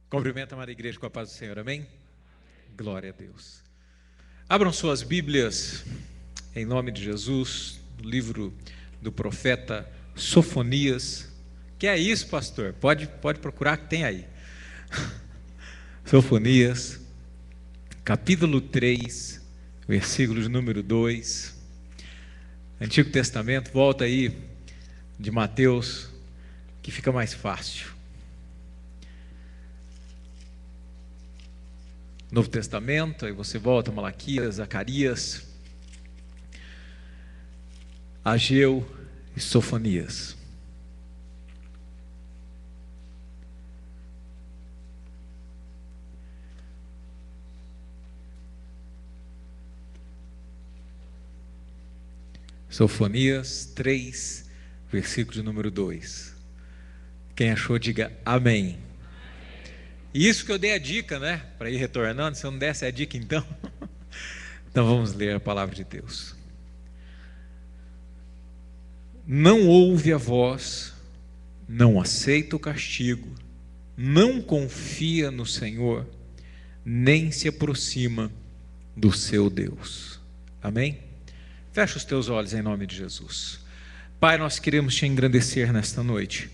Cumprimento a amada igreja com a paz do Senhor, amém? Glória a Deus. Abram suas Bíblias, em nome de Jesus, no livro do profeta Sofonias. Que é isso, pastor? Pode procurar que tem aí. Sofonias, capítulo 3, versículo de número 2. Antigo Testamento, volta aí de Mateus, que fica mais fácil. Novo Testamento, aí você volta a Malaquias, Zacarias, Ageu e Sofonias. Sofonias 3, versículo de número 2. Quem achou, diga amém. E isso que eu dei a dica, né? Para ir retornando, se eu não desse a dica então. Então vamos ler a palavra de Deus. Não ouve a voz, não aceita o castigo, não confia no Senhor, nem se aproxima do seu Deus. Amém? Fecha os teus olhos em nome de Jesus. Pai, nós queremos te engrandecer nesta noite.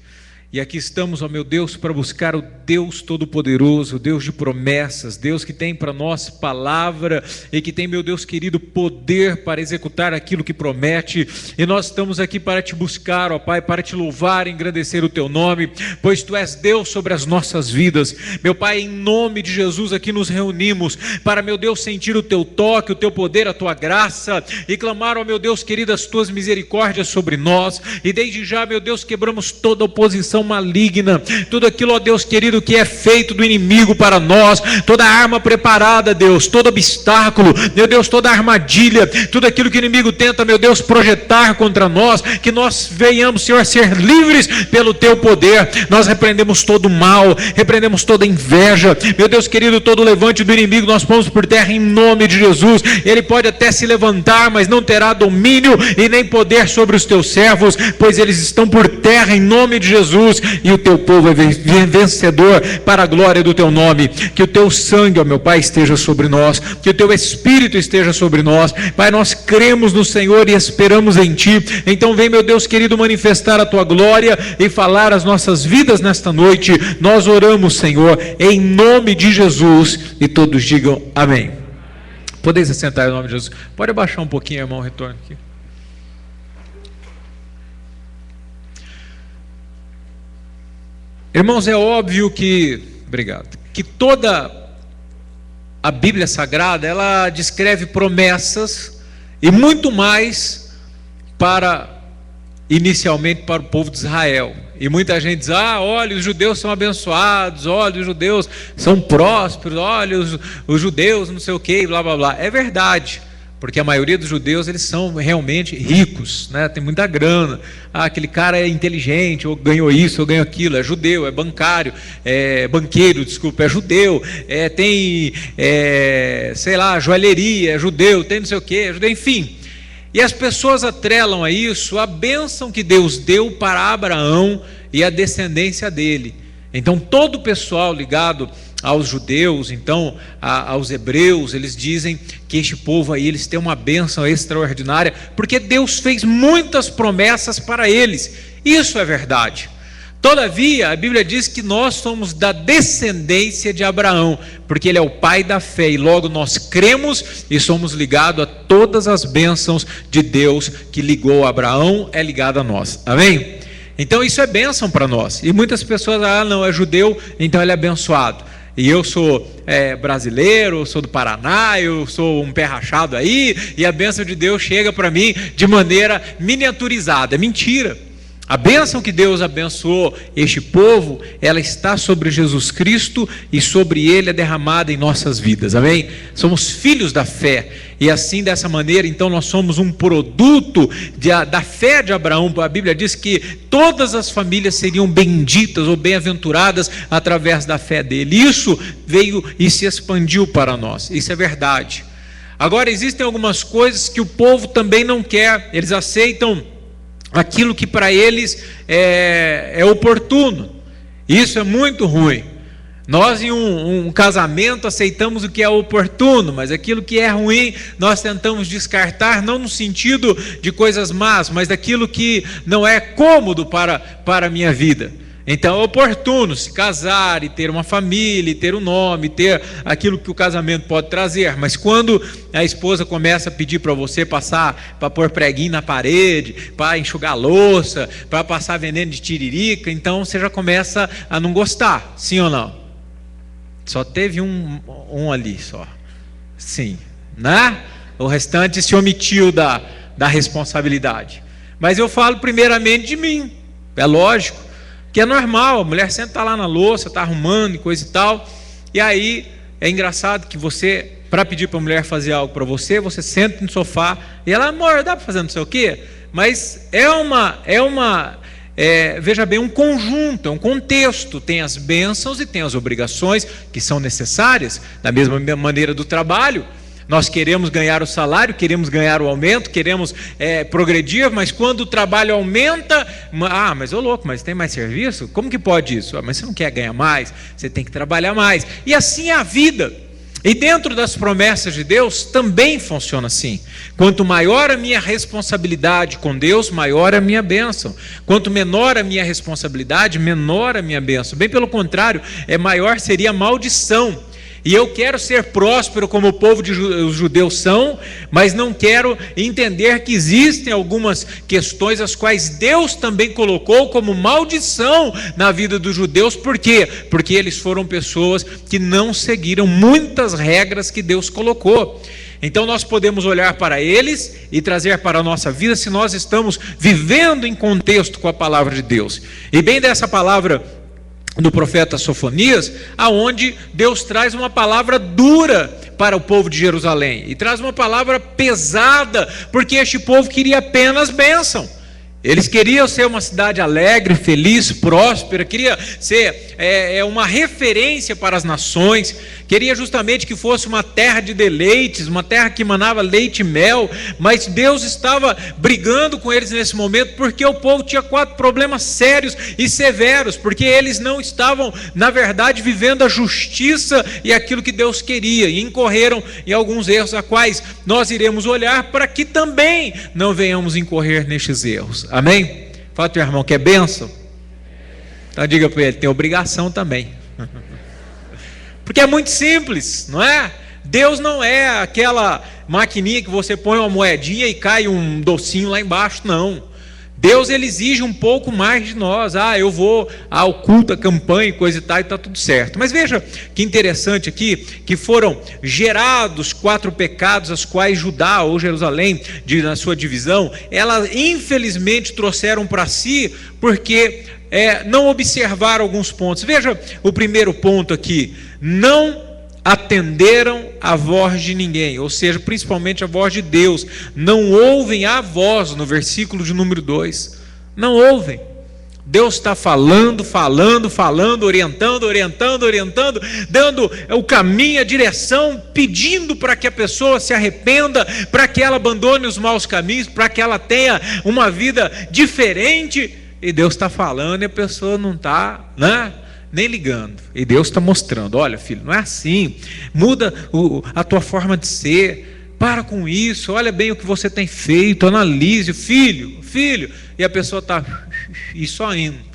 E aqui estamos, ó meu Deus, para buscar o Deus Todo-Poderoso, o Deus de promessas, Deus que tem para nós palavra e que tem, meu Deus querido, poder para executar aquilo que promete. E nós estamos aqui para te buscar, ó Pai, para te louvar e engrandecer o teu nome, pois tu és Deus sobre as nossas vidas. Meu Pai, em nome de Jesus aqui nos reunimos para, meu Deus, sentir o teu toque, o teu poder, a tua graça e clamar, ó meu Deus querido, as tuas misericórdias sobre nós. E desde já, meu Deus, quebramos toda oposição maligna, tudo aquilo, ó Deus querido, que é feito do inimigo para nós, toda arma preparada, Deus, todo obstáculo, meu Deus, toda armadilha, tudo aquilo que o inimigo tenta, meu Deus, projetar contra nós, que nós venhamos, Senhor, a ser livres pelo teu poder. Nós repreendemos todo o mal, repreendemos toda inveja, meu Deus querido, todo levante do inimigo, nós pomos por terra em nome de Jesus. Ele pode até se levantar, mas não terá domínio e nem poder sobre os teus servos, pois eles estão por terra em nome de Jesus. E o teu povo é vencedor para a glória do teu nome. Que o teu sangue, ó meu Pai, esteja sobre nós, que o teu Espírito esteja sobre nós. Pai, nós cremos no Senhor e esperamos em ti. Então vem, meu Deus querido, manifestar a tua glória e falar as nossas vidas nesta noite. Nós oramos, Senhor, em nome de Jesus, e todos digam amém. Podeis assentar em nome de Jesus. Pode abaixar um pouquinho, irmão, retorno aqui. Irmãos, é óbvio que, que toda a Bíblia Sagrada, ela descreve promessas e muito mais inicialmente para o povo de Israel. E muita gente diz, olha, os judeus são abençoados, olha, os judeus são prósperos, olha, os judeus não sei o que, blá blá blá. É verdade. Porque a maioria dos judeus, eles são realmente ricos, né? Tem muita grana. Aquele cara é inteligente, ou ganhou isso, ou ganhou aquilo, é judeu, é banqueiro, é judeu, tem, sei lá, joalheria, é judeu, tem não sei o que, é judeu, enfim. E as pessoas atrelam a isso a bênção que Deus deu para Abraão e a descendência dele. Então todo o pessoal ligado aos judeus, então aos hebreus, eles dizem que este povo aí, eles têm uma bênção extraordinária, porque Deus fez muitas promessas para eles. Isso é verdade. Todavia, a Bíblia diz que nós somos da descendência de Abraão, porque ele é o pai da fé, e logo nós cremos e somos ligados a todas as bênçãos de Deus que ligou a Abraão, é ligado a nós. Amém? Então isso é bênção para nós. E muitas pessoas, não, é judeu, então ele é abençoado. E eu sou brasileiro, eu sou do Paraná, eu sou um pé rachado aí, e a bênção de Deus chega para mim de maneira miniaturizada. É mentira. A bênção que Deus abençoou este povo, ela está sobre Jesus Cristo e sobre Ele é derramada em nossas vidas, amém? Somos filhos da fé e assim, dessa maneira, então nós somos um produto da fé de Abraão. A Bíblia diz que todas as famílias seriam benditas ou bem-aventuradas através da fé dele. Isso veio e se expandiu para nós, isso é verdade. Agora, existem algumas coisas que o povo também não quer, eles aceitam aquilo que para eles é oportuno. Isso é muito ruim. Nós, em um casamento, aceitamos o que é oportuno, mas aquilo que é ruim, nós tentamos descartar, não no sentido de coisas más, mas daquilo que não é cômodo para a minha vida. Então é oportuno se casar e ter uma família, e ter um nome, ter aquilo que o casamento pode trazer. Mas quando a esposa começa a pedir para você passar, para pôr preguinho na parede, para enxugar louça, para passar veneno de tiririca, então você já começa a não gostar, sim ou não? Só teve um ali só. Sim, né? O restante se omitiu da responsabilidade. Mas eu falo primeiramente de mim. É lógico que é normal, a mulher senta lá na louça, está arrumando e coisa e tal. E aí é engraçado que você, para pedir para a mulher fazer algo para você, você senta no sofá e ela, amor, dá para fazer não sei o quê? Mas veja bem, um conjunto, é um contexto, tem as bênçãos e tem as obrigações que são necessárias, da mesma maneira do trabalho. Nós queremos ganhar o salário, queremos ganhar o aumento, queremos progredir, mas quando o trabalho aumenta, mas ô louco, mas tem mais serviço? Como que pode isso? Mas você não quer ganhar mais, você tem que trabalhar mais. E assim é a vida. E dentro das promessas de Deus também funciona assim. Quanto maior a minha responsabilidade com Deus, maior a minha bênção. Quanto menor a minha responsabilidade, menor a minha bênção. Bem pelo contrário, maior seria a maldição. E eu quero ser próspero como o povo os judeus são, mas não quero entender que existem algumas questões as quais Deus também colocou como maldição na vida dos judeus. Por quê? Porque eles foram pessoas que não seguiram muitas regras que Deus colocou. Então nós podemos olhar para eles e trazer para a nossa vida se nós estamos vivendo em contexto com a palavra de Deus. E bem dessa palavra do profeta Sofonias, aonde Deus traz uma palavra dura para o povo de Jerusalém, e traz uma palavra pesada, porque este povo queria apenas bênção. Eles queriam ser uma cidade alegre, feliz, próspera, queria ser uma referência para as nações, queria justamente que fosse uma terra de deleites, uma terra que manava leite e mel, mas Deus estava brigando com eles nesse momento, porque o povo tinha 4 problemas sérios e severos, porque eles não estavam, na verdade, vivendo a justiça e aquilo que Deus queria, e incorreram em alguns erros, a quais nós iremos olhar para que também não venhamos incorrer nestes erros. Amém? Fala teu irmão que é bênção. Então diga para ele, tem obrigação também. Porque é muito simples, não é? Deus não é aquela maquininha que você põe uma moedinha e cai um docinho lá embaixo, não. Deus, ele exige um pouco mais de nós. Eu vou ao culto, a campanha e coisa e tal, e está tudo certo. Mas veja que interessante aqui, que foram gerados 4 pecados, as quais Judá ou Jerusalém, na sua divisão, elas infelizmente trouxeram para si, porque não observaram alguns pontos. Veja o primeiro ponto aqui: não atenderam a voz de ninguém, ou seja, principalmente a voz de Deus. Não ouvem a voz, no versículo de número 2, não ouvem. Deus está falando, orientando, dando o caminho, a direção, pedindo para que a pessoa se arrependa, para que ela abandone os maus caminhos, para que ela tenha uma vida diferente. E Deus está falando e a pessoa não está, né, nem ligando. E Deus está mostrando: olha, filho, não é assim, muda a tua forma de ser, para com isso, olha bem o que você tem feito, analise, filho, e a pessoa está e só indo.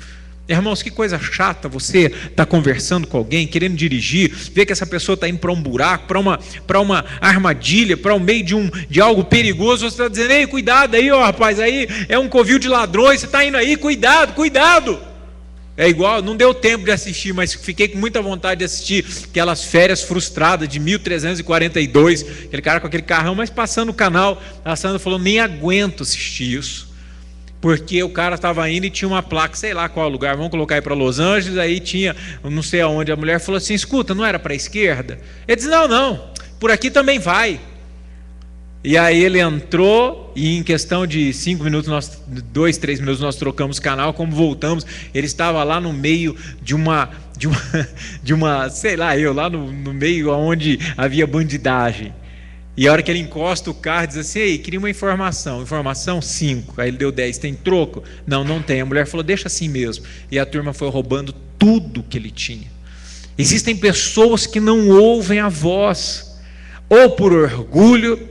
Irmãos, que coisa chata você está conversando com alguém, querendo dirigir, ver que essa pessoa está indo para um buraco, para uma armadilha, para o meio de algo perigoso. Você está dizendo: ei, cuidado aí, ó, rapaz, aí é um covil de ladrões, você está indo aí, cuidado. É igual, não deu tempo de assistir, mas fiquei com muita vontade de assistir aquelas Férias Frustradas de 1342, aquele cara com aquele carrão, mas passando o canal, a Sandra falou: nem aguento assistir isso, porque o cara estava indo e tinha uma placa, sei lá qual lugar, vamos colocar aí para Los Angeles, aí tinha, não sei aonde, a mulher falou assim: escuta, não era para a esquerda? Ele disse: não, por aqui também vai. E aí ele entrou e em questão de 5 minutos, 2, 3 minutos nós trocamos canal. Como voltamos, ele estava lá no meio de uma sei lá, lá no meio onde havia bandidagem. E a hora que ele encosta o carro, diz assim: ei, queria uma informação. Informação 5. Aí ele deu 10. Tem troco? Não tem. A mulher falou: deixa assim mesmo. E a turma foi roubando tudo que ele tinha. Existem pessoas que não ouvem a voz, ou por orgulho,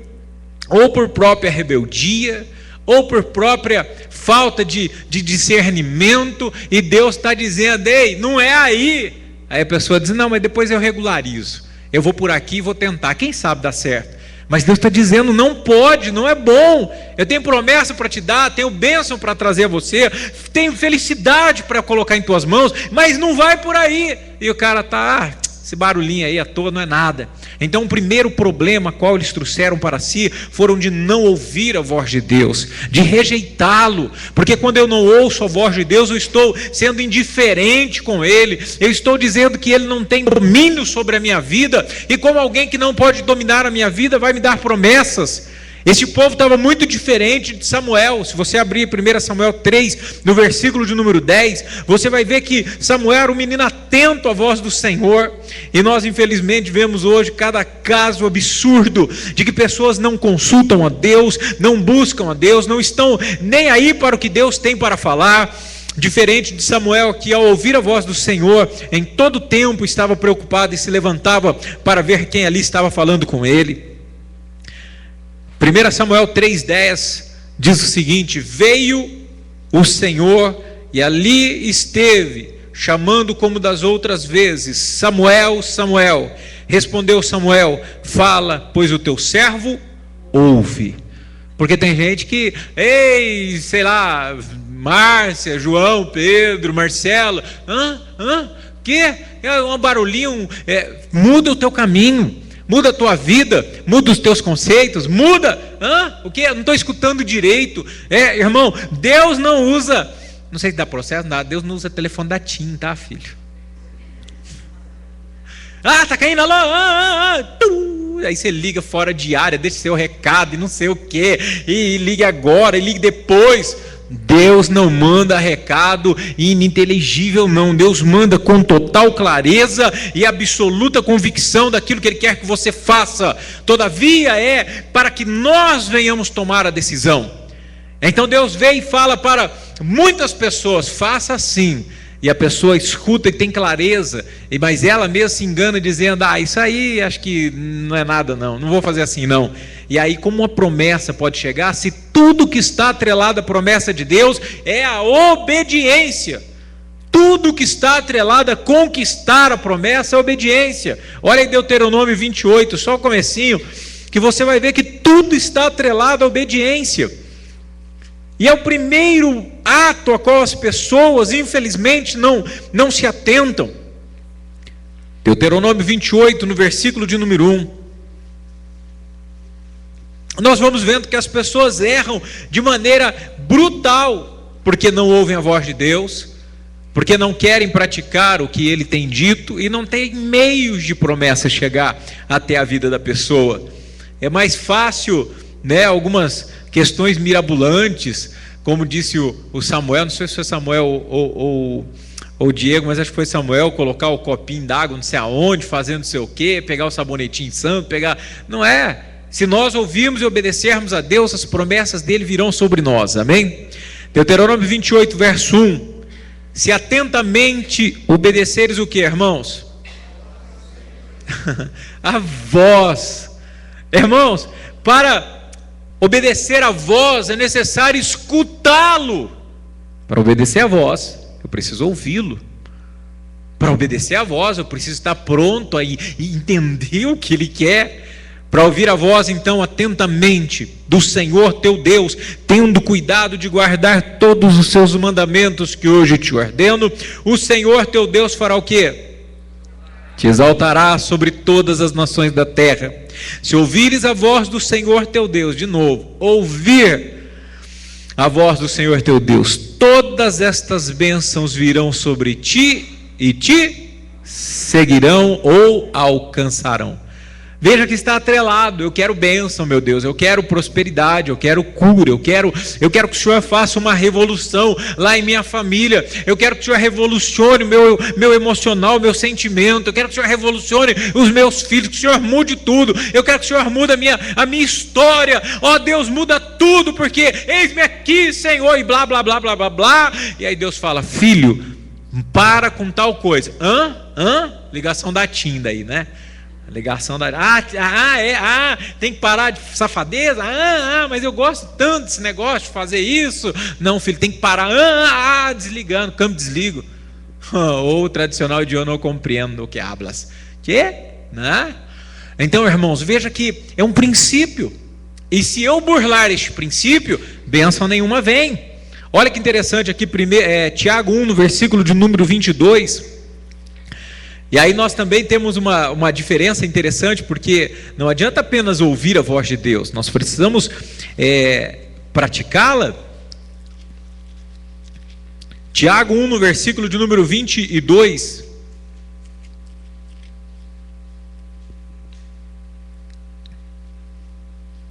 ou por própria rebeldia, ou por própria falta de discernimento, e Deus está dizendo: ei, não é aí. Aí a pessoa diz: não, mas depois eu regularizo, eu vou por aqui e vou tentar, quem sabe dá certo. Mas Deus está dizendo: não pode, não é bom. Eu tenho promessa para te dar, tenho bênção para trazer a você, tenho felicidade para colocar em tuas mãos, mas não vai por aí. E o cara está, esse barulhinho aí à toa não é nada. Então o primeiro problema qual eles trouxeram para si foram de não ouvir a voz de Deus, de rejeitá-lo, porque quando eu não ouço a voz de Deus, eu estou sendo indiferente com Ele, eu estou dizendo que Ele não tem domínio sobre a minha vida, e como alguém que não pode dominar a minha vida, vai me dar promessas. Esse povo estava muito diferente de Samuel. Se você abrir 1 Samuel 3, no versículo de número 10, você vai ver que Samuel era um menino atento à voz do Senhor. E nós infelizmente vemos hoje cada caso absurdo de que pessoas não consultam a Deus, não buscam a Deus, não estão nem aí para o que Deus tem para falar. Diferente de Samuel, que ao ouvir a voz do Senhor, em todo tempo estava preocupado e se levantava para ver quem ali estava falando com ele. 1 Samuel 3,10 diz o seguinte: veio o Senhor e ali esteve, chamando como das outras vezes: Samuel, Samuel. Respondeu Samuel: fala, pois o teu servo ouve. Porque tem gente que, ei, sei lá, Márcia, João, Pedro, Marcelo, que? É um barulhinho, muda o teu caminho. Muda a tua vida, muda os teus conceitos, muda, o que? Eu não estou escutando direito. Irmão, Deus não usa, não sei se dá processo, não, Deus não usa telefone da TIM, tá, filho? Tá caindo, alô, aí você liga fora de área, deixa seu recado e não sei o que, e liga agora, e liga depois. Deus não manda recado ininteligível, não. Deus manda com total clareza e absoluta convicção daquilo que Ele quer que você faça. Todavia é para que nós venhamos tomar a decisão. Então Deus vem e fala para muitas pessoas: faça assim. E a pessoa escuta e tem clareza, mas ela mesma se engana dizendo: isso aí acho que não é nada, não vou fazer assim não. E aí, como uma promessa pode chegar, se tudo que está atrelado à promessa de Deus é a obediência? Tudo que está atrelado a conquistar a promessa é a obediência. Olha aí Deuteronômio 28, só o comecinho, que você vai ver que tudo está atrelado à obediência. E é o primeiro ato a qual as pessoas, infelizmente, não se atentam. Deuteronômio 28, no versículo de número 1. Nós vamos vendo que as pessoas erram de maneira brutal, porque não ouvem a voz de Deus, porque não querem praticar o que Ele tem dito, e não tem meios de promessa chegar até a vida da pessoa. É mais fácil, algumas questões mirabolantes, como disse o Samuel, não sei se foi Samuel ou Diego, mas acho que foi Samuel, colocar o copinho d'água não sei aonde, fazendo não sei o quê, pegar o sabonetinho santo, não é. Se nós ouvirmos e obedecermos a Deus, as promessas dele virão sobre nós, amém? Deuteronômio 28, verso 1: se atentamente obedeceres o que, irmãos? A voz. Irmãos, para obedecer a voz é necessário escutá-lo. Para obedecer a voz, eu preciso ouvi-lo. Para obedecer a voz, eu preciso estar pronto e entender o que Ele quer. Para ouvir a voz, então, atentamente do Senhor teu Deus, tendo cuidado de guardar todos os seus mandamentos que hoje te ordeno, o Senhor teu Deus fará o quê? Te exaltará sobre todas as nações da terra. Se ouvires a voz do Senhor teu Deus, de novo, ouvir a voz do Senhor teu Deus, todas estas bênçãos virão sobre ti e te seguirão ou alcançarão. Veja que está atrelado. Eu quero bênção, meu Deus, eu quero prosperidade, eu quero cura, eu quero que o Senhor faça uma revolução lá em minha família, eu quero que o Senhor revolucione o meu emocional, o meu sentimento, eu quero que o Senhor revolucione os meus filhos, que o Senhor mude tudo, eu quero que o Senhor mude a minha história. Ó Deus, muda tudo, porque eis-me aqui, Senhor, e blá blá blá blá blá blá. E aí Deus fala: filho, para com tal coisa. Ligação da TIM daí, né? Ligação da... tem que parar de safadeza? Mas eu gosto tanto desse negócio de fazer isso. Não, filho, tem que parar. Desligando, câmbio desligo. Ou o tradicional idioma, não compreendo o que hablas. Né? Então, irmãos, veja que é um princípio. E se eu burlar este princípio, bênção nenhuma vem. Olha que interessante aqui, Tiago 1, no versículo de número 22. E aí nós também temos uma diferença interessante, porque não adianta apenas ouvir a voz de Deus, nós precisamos praticá-la. Tiago 1, no versículo de número 22.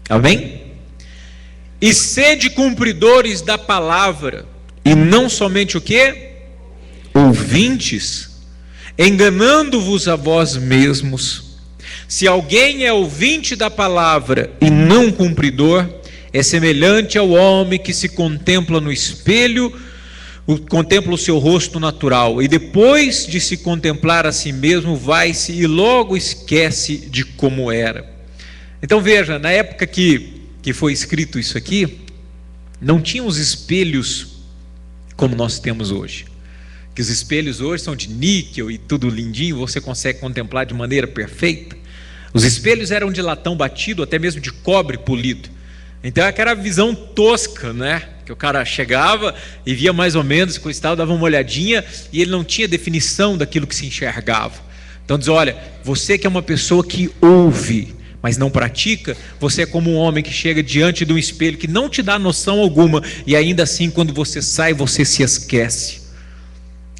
Amém? E sede cumpridores da palavra, e não somente o quê? Ouvintes, enganando-vos a vós mesmos. Se alguém é ouvinte da palavra e não cumpridor, é semelhante ao homem que se contempla no espelho, contempla o seu rosto natural, e depois de se contemplar a si mesmo, vai-se e logo esquece de como era. Então veja, na época que foi escrito isso aqui, não tinha os espelhos como nós temos hoje. Que os espelhos hoje são de níquel e tudo lindinho, você consegue contemplar de maneira perfeita. Os espelhos eram de latão batido, até mesmo de cobre polido. Então aquela visão tosca, né? Que o cara chegava e via mais ou menos, dava uma olhadinha e ele não tinha definição daquilo que se enxergava. Então diz, olha, você que é uma pessoa que ouve, mas não pratica, você é como um homem que chega diante de um espelho que não te dá noção alguma, e ainda assim quando você sai, você se esquece.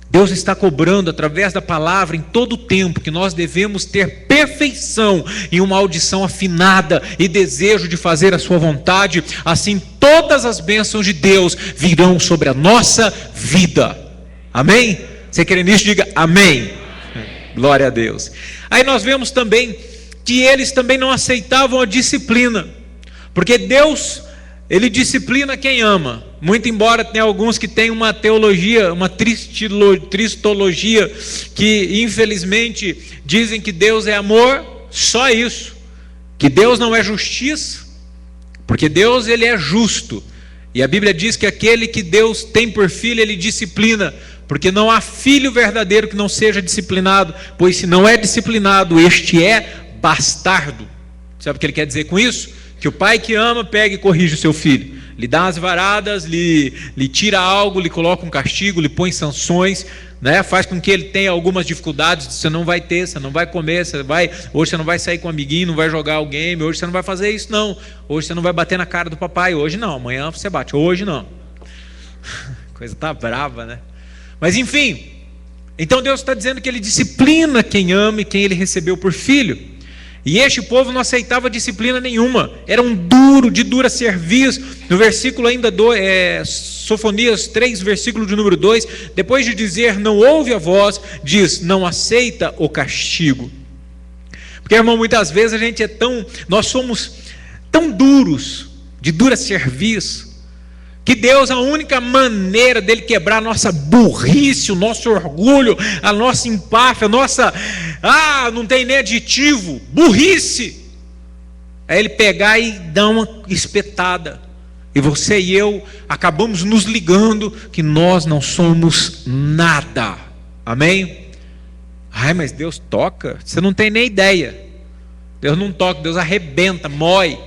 Deus está cobrando através da palavra em todo o tempo que nós devemos ter perfeição e uma audição afinada e desejo de fazer a sua vontade, assim todas as bênçãos de Deus virão sobre a nossa vida. Amém? Você crê nisso? Diga amém. Glória a Deus. Aí nós vemos também que eles também não aceitavam a disciplina, porque Deus, Ele disciplina quem ama, muito embora tenha alguns que têm uma teologia, uma tristologia, que infelizmente dizem que Deus é amor, só isso, que Deus não é justiça, porque Deus Ele é justo, e a Bíblia diz que aquele que Deus tem por filho, Ele disciplina, porque não há filho verdadeiro que não seja disciplinado, pois se não é disciplinado, este é bastardo. Sabe o que ele quer dizer com isso? Que o pai que ama pega e corrige o seu filho, lhe dá umas varadas, lhe tira algo, lhe coloca um castigo, lhe põe sanções, né? Faz com que ele tenha algumas dificuldades. Você não vai ter, você não vai comer, hoje você não vai sair com um amiguinho, não vai jogar o game, hoje você não vai fazer isso não, hoje você não vai bater na cara do papai, hoje não, amanhã você bate, hoje não. Coisa tá brava, né? Mas enfim, então Deus está dizendo que Ele disciplina quem ama e quem Ele recebeu por filho. E este povo não aceitava disciplina nenhuma, era um duro, de dura serviço. No versículo ainda Sofonias 3, versículo de número 2, depois de dizer não ouve a voz, diz não aceita o castigo. Porque, irmão, muitas vezes nós somos tão duros, de dura serviço, que Deus, a única maneira dele quebrar a nossa burrice, o nosso orgulho, a nossa empáfia, a nossa, não tem nem adjetivo, burrice, é ele pegar e dar uma espetada. E você e eu acabamos nos ligando que nós não somos nada. Amém? Mas Deus toca? Você não tem nem ideia. Deus não toca, Deus arrebenta, mói.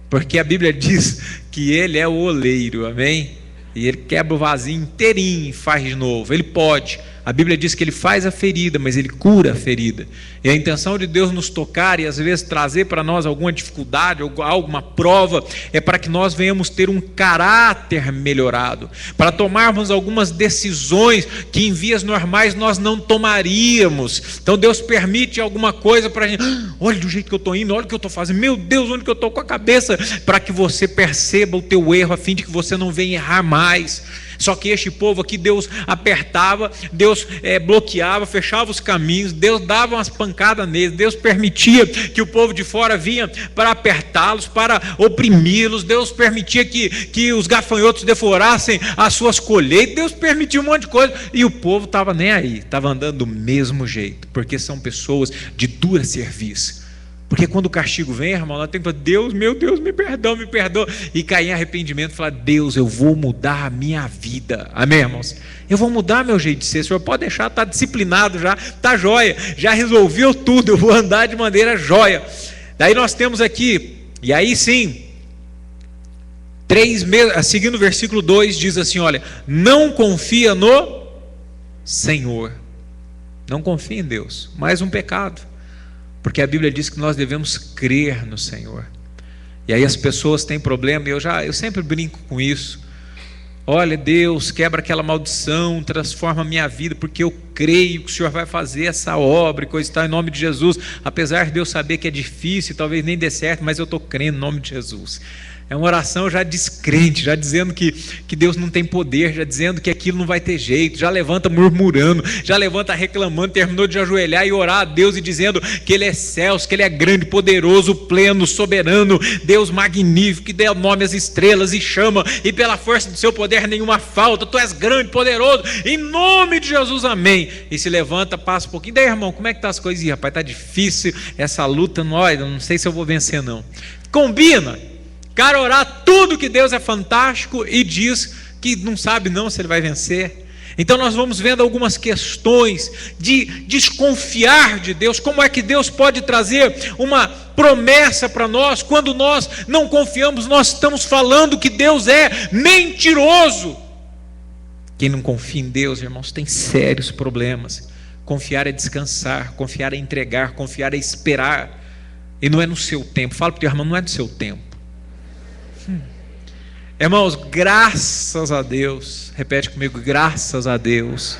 Porque a Bíblia diz que Ele é o oleiro, amém? E Ele quebra o vasinho inteirinho e faz de novo. Ele pode. A Bíblia diz que Ele faz a ferida, mas Ele cura a ferida. E a intenção de Deus nos tocar e às vezes trazer para nós alguma dificuldade, alguma prova, é para que nós venhamos ter um caráter melhorado, para tomarmos algumas decisões que em vias normais nós não tomaríamos. Então Deus permite alguma coisa para a gente, olha do jeito que eu estou indo, olha o que eu estou fazendo, meu Deus, onde que eu estou com a cabeça, para que você perceba o teu erro, a fim de que você não venha errar mais. Só que este povo aqui, Deus apertava, Deus bloqueava, fechava os caminhos, Deus dava umas pancadas neles, Deus permitia que o povo de fora vinha para apertá-los, para oprimi-los, Deus permitia que os gafanhotos devorassem as suas colheitas, Deus permitia um monte de coisa, e o povo estava nem aí, estava andando do mesmo jeito, porque são pessoas de dura serviço. Porque quando o castigo vem, irmão, nós temos que falar: Deus, meu Deus, me perdoa, e cair em arrependimento e falar: Deus, eu vou mudar a minha vida. Amém, irmãos? Eu vou mudar meu jeito de ser. O senhor pode deixar, está disciplinado já, está jóia, já resolveu tudo, eu vou andar de maneira jóia. Daí nós temos aqui, e aí sim, seguindo o versículo 2, diz assim: olha, não confia no Senhor. Não confia em Deus. Mais um pecado. Porque a Bíblia diz que nós devemos crer no Senhor. E aí as pessoas têm problema, e eu sempre brinco com isso. Olha, Deus, quebra aquela maldição, transforma a minha vida, porque eu creio que o Senhor vai fazer essa obra e coisa e tal, em nome de Jesus. Apesar de eu saber que é difícil, talvez nem dê certo, mas eu estou crendo em nome de Jesus. É uma oração já descrente, já dizendo que Deus não tem poder, já dizendo que aquilo não vai ter jeito, já levanta murmurando, já levanta reclamando, terminou de ajoelhar e orar a Deus e dizendo que Ele é céus, que Ele é grande, poderoso, pleno, soberano, Deus magnífico, que dá nome às estrelas e chama, e pela força do seu poder nenhuma falta, Tu és grande, poderoso, em nome de Jesus, amém. E se levanta, passa um pouquinho, daí, irmão, como é que está as coisas? Ih, rapaz, está difícil essa luta, não sei se eu vou vencer não. Combina, cara, orar tudo que Deus é fantástico e diz que não sabe não se ele vai vencer. Então nós vamos vendo algumas questões de desconfiar de Deus. Como é que Deus pode trazer uma promessa para nós quando nós não confiamos? Nós estamos falando que Deus é mentiroso. Quem não confia em Deus, irmãos, tem sérios problemas. Confiar é descansar, confiar é entregar, confiar é esperar, e não é no seu tempo. Fala para o teu irmão: não é no seu tempo. Irmãos, graças a Deus, repete comigo: graças a Deus,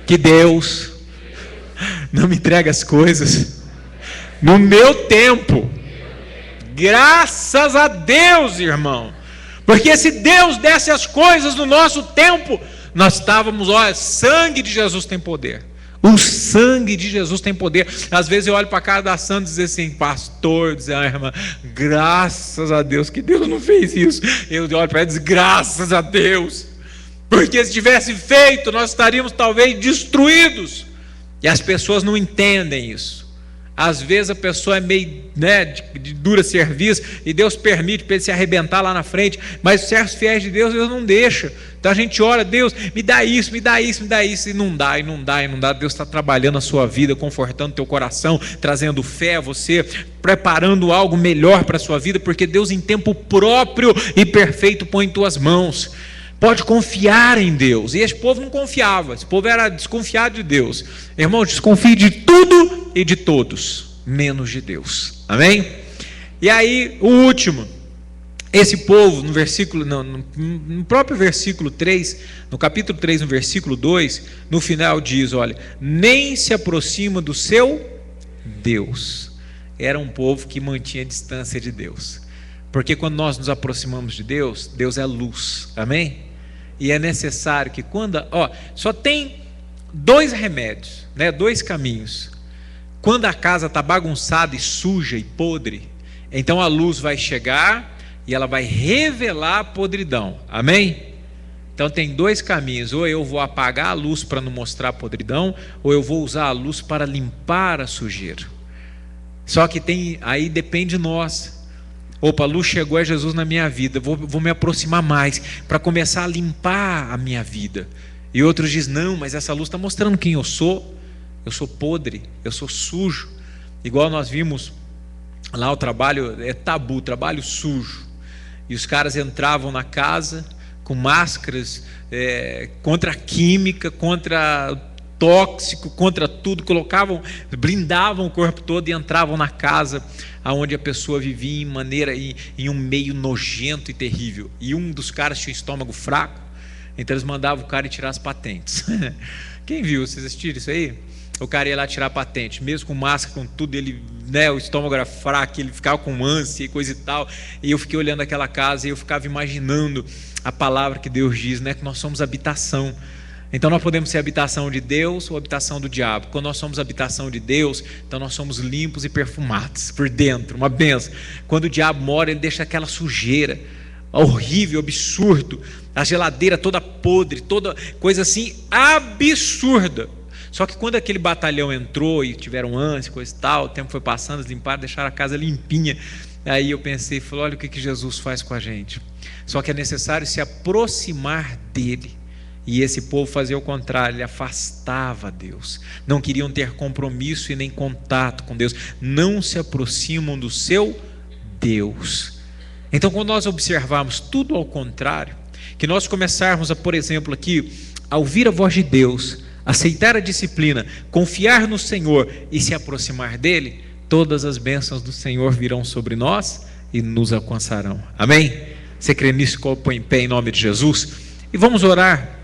que Deus não me entrega as coisas no meu tempo. Graças a Deus, irmão, porque se Deus desse as coisas no nosso tempo, nós estávamos, olha, sangue de Jesus tem poder. O sangue de Jesus tem poder. Às vezes eu olho para a cara da Sandra e dizer assim: pastor, diz a irmã, graças a Deus que Deus não fez isso. Eu olho para ela e digo: graças a Deus, porque se tivesse feito, nós estaríamos talvez destruídos. E as pessoas não entendem isso. Às vezes a pessoa é meio de dura serviço, e Deus permite para ele se arrebentar lá na frente, mas os servos fiéis de Deus não deixa. Então a gente ora: Deus, me dá isso, me dá isso, me dá isso, e não dá. Deus está trabalhando a sua vida, confortando o teu coração, trazendo fé a você, preparando algo melhor para a sua vida, porque Deus em tempo próprio e perfeito põe em tuas mãos. Pode confiar em Deus. E esse povo não confiava, esse povo era desconfiado de Deus. Irmão, desconfie de tudo e de todos, menos de Deus. Amém? E aí, o último, esse povo, no próprio versículo 3, no capítulo 3, no versículo 2, no final diz: olha, nem se aproxima do seu Deus. Era um povo que mantinha distância de Deus. Porque quando nós nos aproximamos de Deus, Deus é luz. Amém? E é necessário que só tem dois remédios, dois caminhos. Quando a casa está bagunçada e suja e podre, então a luz vai chegar e ela vai revelar a podridão. Amém? Então tem dois caminhos: ou eu vou apagar a luz para não mostrar a podridão, ou eu vou usar a luz para limpar a sujeira. Só que aí depende de nós. Opa, a luz chegou, é Jesus na minha vida, vou me aproximar mais para começar a limpar a minha vida. E outros dizem: não, mas essa luz está mostrando quem eu sou podre, eu sou sujo. Igual nós vimos lá, o trabalho é tabu, trabalho sujo, e os caras entravam na casa com máscaras contra a química, contra tóxico, contra tudo, blindavam o corpo todo e entravam na casa aonde a pessoa vivia em um meio nojento e terrível. E um dos caras tinha o estômago fraco, então eles mandavam o cara ir tirar as patentes. Quem viu? Vocês assistiram isso aí? o cara ia lá tirar a patente, mesmo com máscara, com tudo, ele, né, o estômago era fraco, ele ficava com ânsia e coisa e tal, e eu fiquei olhando aquela casa e eu ficava imaginando a palavra que Deus diz, né, que nós somos habitação. Então nós podemos ser habitação de Deus ou habitação do diabo. Quando nós somos habitação de Deus, então nós somos limpos e perfumados por dentro, uma benção. Quando o diabo mora, ele deixa aquela sujeira, horrível, absurdo, a geladeira toda podre, toda coisa assim absurda. Só que quando aquele batalhão entrou e tiveram ânsia, coisa e tal, o tempo foi passando, eles limparam, deixaram a casa limpinha. Aí eu pensei, falei, olha o que Jesus faz com a gente. Só que é necessário se aproximar dele. E esse povo fazia o contrário, ele afastava Deus, não queriam ter compromisso e nem contato com Deus, não se aproximam do seu Deus. Então, quando nós observarmos tudo ao contrário, que nós começarmos a, por exemplo, aqui, a ouvir a voz de Deus, aceitar a disciplina, confiar no Senhor e se aproximar dele, todas as bênçãos do Senhor virão sobre nós e nos alcançarão. Amém? Você crê nisso? Põe em pé em nome de Jesus e vamos orar.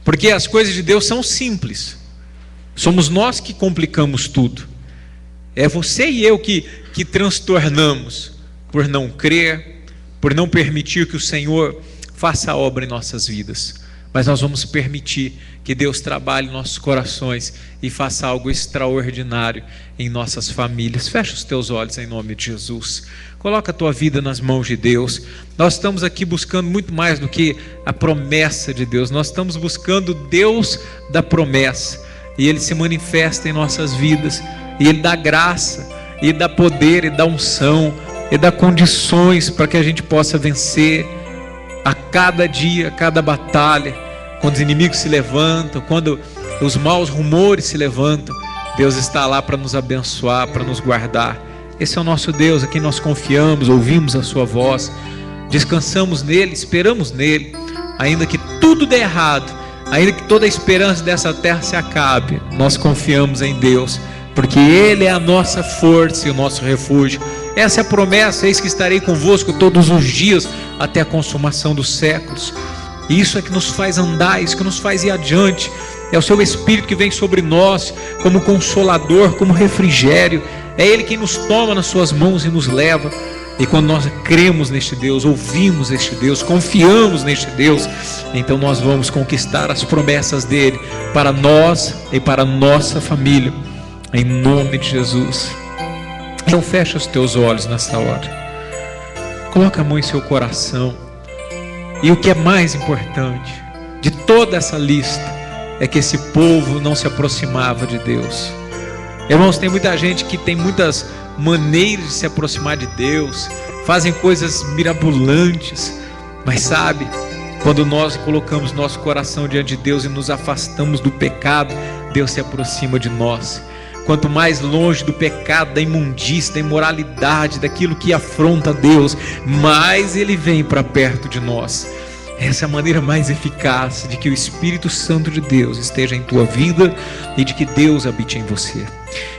Porque as coisas de Deus são simples, somos nós que complicamos tudo, é você e eu que transtornamos, por não crer, por não permitir que o Senhor faça a obra em nossas vidas. Mas nós vamos permitir que Deus trabalhe em nossos corações e faça algo extraordinário em nossas famílias. Fecha os teus olhos em nome de Jesus. Coloca a tua vida nas mãos de Deus. Nós estamos aqui buscando muito mais do que a promessa de Deus. Nós estamos buscando Deus da promessa. E Ele se manifesta em nossas vidas. E Ele dá graça, e dá poder, e dá unção, e dá condições para que a gente possa vencer a cada dia, a cada batalha. Quando os inimigos se levantam, quando os maus rumores se levantam, Deus está lá para nos abençoar, para nos guardar. Esse é o nosso Deus, a quem nós confiamos, ouvimos a sua voz, descansamos nele, esperamos nele. Ainda que tudo dê errado, ainda que toda a esperança dessa terra se acabe, nós confiamos em Deus, porque Ele é a nossa força e o nosso refúgio. Essa é a promessa, eis que estarei convosco todos os dias até a consumação dos séculos. E isso é que nos faz andar, isso que nos faz ir adiante. É o seu Espírito que vem sobre nós como consolador, como refrigério. É Ele quem nos toma nas suas mãos e nos leva. E quando nós cremos neste Deus, ouvimos este Deus, confiamos neste Deus, então nós vamos conquistar as promessas dEle para nós e para a nossa família, em nome de Jesus. Então fecha os teus olhos nesta hora, coloca a mão em seu coração. E o que é mais importante de toda essa lista é que esse povo não se aproximava de Deus. Irmãos, tem muita gente que tem muitas maneiras de se aproximar de Deus, fazem coisas mirabolantes, mas sabe, quando nós colocamos nosso coração diante de Deus e nos afastamos do pecado, Deus se aproxima de nós. Quanto mais longe do pecado, da imundícia, da imoralidade, daquilo que afronta Deus, mais Ele vem para perto de nós. Essa é a maneira mais eficaz de que o Espírito Santo de Deus esteja em tua vida e de que Deus habite em você.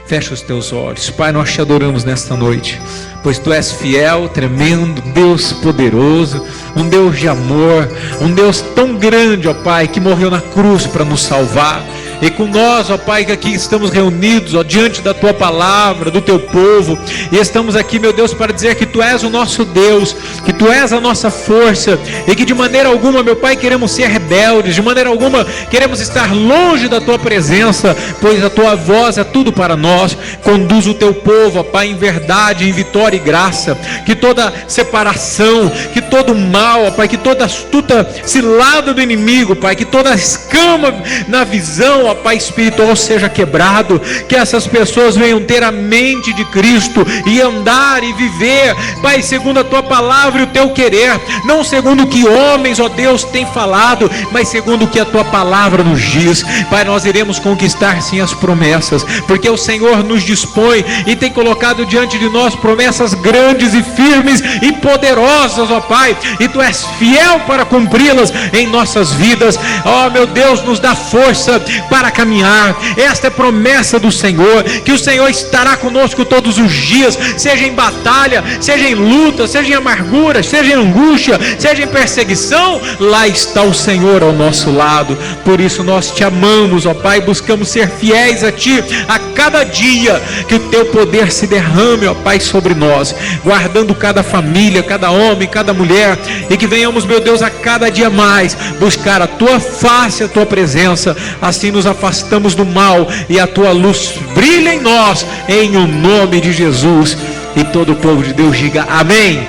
Fecha os teus olhos. Pai, nós te adoramos nesta noite, pois Tu és fiel, tremendo, Deus poderoso, um Deus de amor, um Deus tão grande, ó Pai, que morreu na cruz para nos salvar. E com nós, ó Pai, que aqui estamos reunidos, ó, diante da Tua palavra, do Teu povo, e estamos aqui, meu Deus, para dizer que Tu és o nosso Deus, que Tu és a nossa força, e que de maneira alguma, meu Pai, queremos ser rebeldes, de maneira alguma queremos estar longe da Tua presença, pois a Tua voz é tudo para nós. Conduz o Teu povo, ó Pai, em verdade, em vitória e graça, que toda separação, que todo mal, ó Pai, que toda astuta cilada do inimigo, Pai, que toda escama na visão, ó Pai, espiritual seja quebrado, que essas pessoas venham ter a mente de Cristo e andar e viver, Pai, segundo a Tua palavra e o Teu querer, não segundo o que homens, ó Deus, têm falado, mas segundo o que a Tua palavra nos diz. Pai, nós iremos conquistar sim as promessas, porque o Senhor nos dispõe e tem colocado diante de nós promessas grandes e firmes e poderosas, ó Pai, e Tu és fiel para cumpri-las em nossas vidas. Ó meu Deus, nos dá força para caminhar. Esta é promessa do Senhor, que o Senhor estará conosco todos os dias, seja em batalha, seja em luta, seja em amargura, seja em angústia, seja em perseguição, lá está o Senhor ao nosso lado. Por isso nós te amamos, ó Pai, buscamos ser fiéis a Ti a cada dia, que o Teu poder se derrame, ó Pai, sobre nós, guardando cada família, cada homem, cada mulher, e que venhamos, meu Deus, a cada dia mais buscar a Tua face, a Tua presença. Assim nos afastamos do mal e a Tua luz brilha em nós, em o nome de Jesus. E todo o povo de Deus diga amém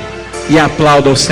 e aplauda o Senhor.